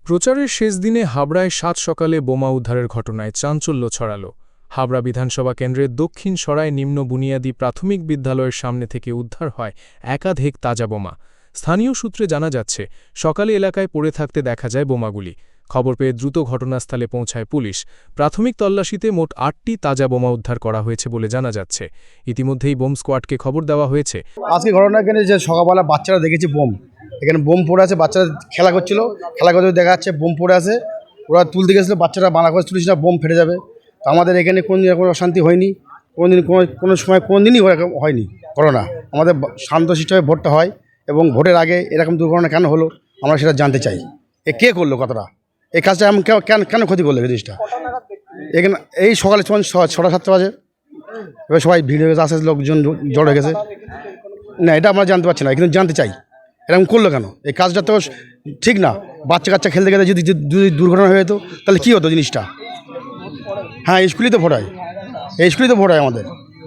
প্রচারের শেষ দিনে হাবড়ায় ৭ সকালে বোমা উদ্ধারের ঘটনায় চাঞ্চল্য ছড়াল। হাবড়া বিধানসভা কেন্দ্রের দক্ষিণ সরাই নিম্ন বুনিয়াদী প্রাথমিক বিদ্যালয়ের সামনে থেকে উদ্ধার হয় একাধিক তাজা বোমা। স্থানীয় সূত্রে জানা যাচ্ছে, সকালে এলাকায় পড়ে থাকতে দেখা যায় বোমাগুলি। খবর পেয়ে দ্রুত ঘটনাস্থলে পৌঁছায় পুলিশ। প্রাথমিক তল্লাশিতে মোট ৮টি তাজা বোমা উদ্ধার করা হয়েছে বলে জানা যাচ্ছে। ইতিমধ্যেই বোম স্কোয়াডকে খবর দেওয়া হয়েছে। আজকে ঘটনা এখানে যে সকালবেলা বাচ্চারা দেখেছি এখানে বোম পড়ে আছে, বাচ্চারা খেলা করছিল, খেলা করতে দেখা যাচ্ছে বোম পড়ে আছে। ওরা তুলতে গেছিলো, বাচ্চারা বানা করে তুলিস না, বোম ফেটে যাবে। তো আমাদের এখানে কোনোদিন এরকম অশান্তি হয়নি, কোনো সময় কোনোদিনই এরকম হয়নি ঘটনা। আমাদের শান্তশিষ্টভাবে ভোটটা হয় এবং ভোটের আগে এরকম দুর্ঘটনা কেন হলো আমরা সেটা জানতে চাই। এ করলো কতটা, এই কাজটা এমন কেন ক্ষতি করলো এই জিনিসটা? এখানে এই সকালে 6টা-7টা বাজে, এবার সবাই ভিড় হয়ে গেছে, আস্তে আস্তে লোকজন জড় হয়ে গেছে। না, এটা আমরা জানতে পারছি না, কিন্তু জানতে চাই এরকম করলো কেন। এই কাজটা তো ঠিক না। বাচ্চা কাচ্চা খেলতে গেলে যদি দুর্ঘটনা হয়ে যেত তাহলে কী হতো জিনিসটা? হ্যাঁ, স্কুলেই তো ভোট হয়, এই স্কুলেই তো ভোট হয়।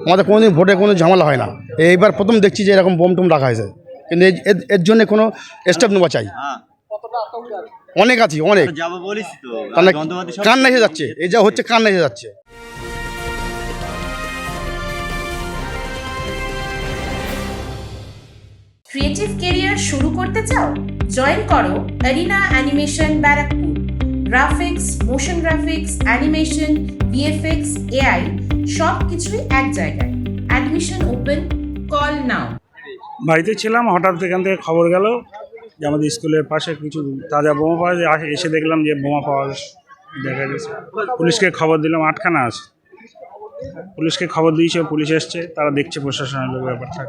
আমাদের কোনোদিন ভোটে কোনো ঝামেলা হয় না। এইবার প্রথম দেখছি যে এরকম বোম টোম রাখা হয়েছে, কিন্তু এর জন্য কোনো স্টেপ নেওয়া চাই। অনেক আছি, অনেক কান্না এসে যাচ্ছে, এই যা হচ্ছে কান্না এসে যাচ্ছে। ক্রিয়েটিভ ক্যারিয়ার শুরু করতে চাও? জয়েন করো arena animation Barrackpore. Graphics, motion graphics, animation, VFX, AI সব কিছুই এক জায়গায়। Admission open, call now. বাড়িতে ছিলাম, হঠাৎ এখান থেকে খবর গেল যে আমাদের স্কুলের পাশে কিছু তাজা বোমা পাওয়া যায়। এসে দেখলাম যে বোমা পাওয়া দেখা গেছে। পুলিশকে খবর দিলাম, 8খানা আছে। পুলিশকে খবর দিয়েছে, পুলিশ এসছে, তারা দেখছে প্রশাসনের লোক ব্যাপারটা।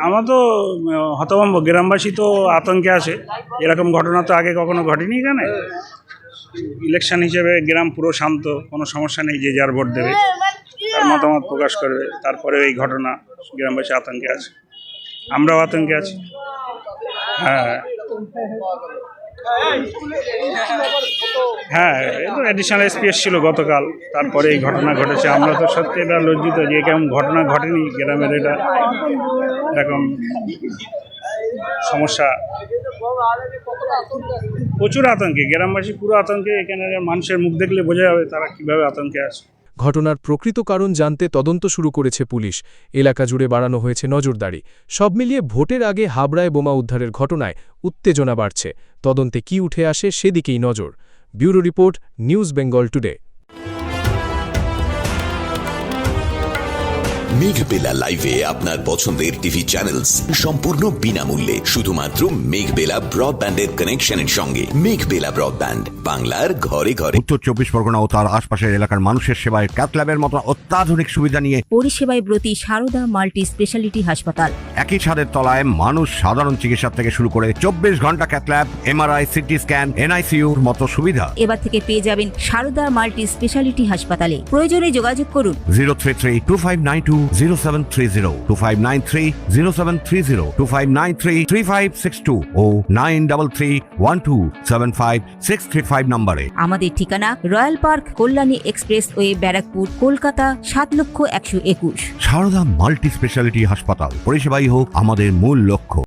আমরা তো হতভম্ব, গ্রামবাসী তো আতঙ্কে আছে। এরকম ঘটনা তো আগে কখনো ঘটেনি এখানে। ইলেকশন হিসেবে গ্রাম পুরো শান্ত, কোনো সমস্যা নেই, যে যার ভোট দেবে, তার মতামত প্রকাশ করবে। তারপরে এই ঘটনা, গ্রামবাসী আতঙ্কে আছে, আমরাও আতঙ্কে আছি। হ্যাঁ, এই তো অ্যাডিশনাল এসপি এসেছিল গতকাল, তারপরে এই ঘটনা ঘটেছে। আমরা তো সত্যি এটা লজ্জিত যে কেমন ঘটনা ঘটেনি গ্রামের। এরকম সমস্যা, প্রচুর আতঙ্কে গ্রামবাসী, পুরো আতঙ্কে। এখানে মানুষের মুখ দেখলে বোঝা যাবে তারা কিভাবে আতঙ্কে আছে। ঘটনার প্রকৃত কারণ জানতে তদন্ত শুরু করেছে পুলিশ। এলাকা জুড়ে বাড়ানো হয়েছে নজরদারি। সব মিলিয়ে ভোটের আগে হাবড়ায় বোমা উদ্ধারের ঘটনায় উত্তেজনা বাড়ছে। তদন্তে কি উঠে আসে সেদিকেই নজর। Bureau report, news Bengal today. Meghbela লাইভে আপনার পছন্দের টিভি চ্যানেলস সম্পূর্ণ বিনামূল্যে, শুধুমাত্র মেঘবেলা ব্রডব্যান্ডের কানেকশনের সঙ্গে। মেঘবেলা ব্রডব্যান্ড, বাংলার ঘরে ঘরে। উত্তর 24 পরগনা ও তার আশপাশের এলাকার মানুষের সেবায় ক্যাথল্যাবের মতো অত্যাধুনিক সুবিধা নিয়ে পরিষেবায় ব্রতী সারদা মাল্টি স্পেশালিটি হাসপাতাল। একই ছাদের তলায় মানুষ সাধারণ চিকিৎসা থেকে শুরু করে 24 ঘন্টা ক্যাথল্যাব, এমআরআই, সিটি স্ক্যান, এনআইসিউর মতো সুবিধা এবার থেকে পেয়ে যাবেন সারদা মাল্টি স্পেশালিটি হাসপাতালে। প্রয়োজনে যোগাযোগ করুন 033-2592-0730, 2593-0730, 2593-3562 ও 9331275635 নম্বরে। আমাদের ঠিকানা royal park, Kalyani expressway, Barrackpore, Kolkata 7,121,000। Sarada multi speciality হাসপাতাল, পরিষেবাই হোক আমাদের মূল লক্ষ্য।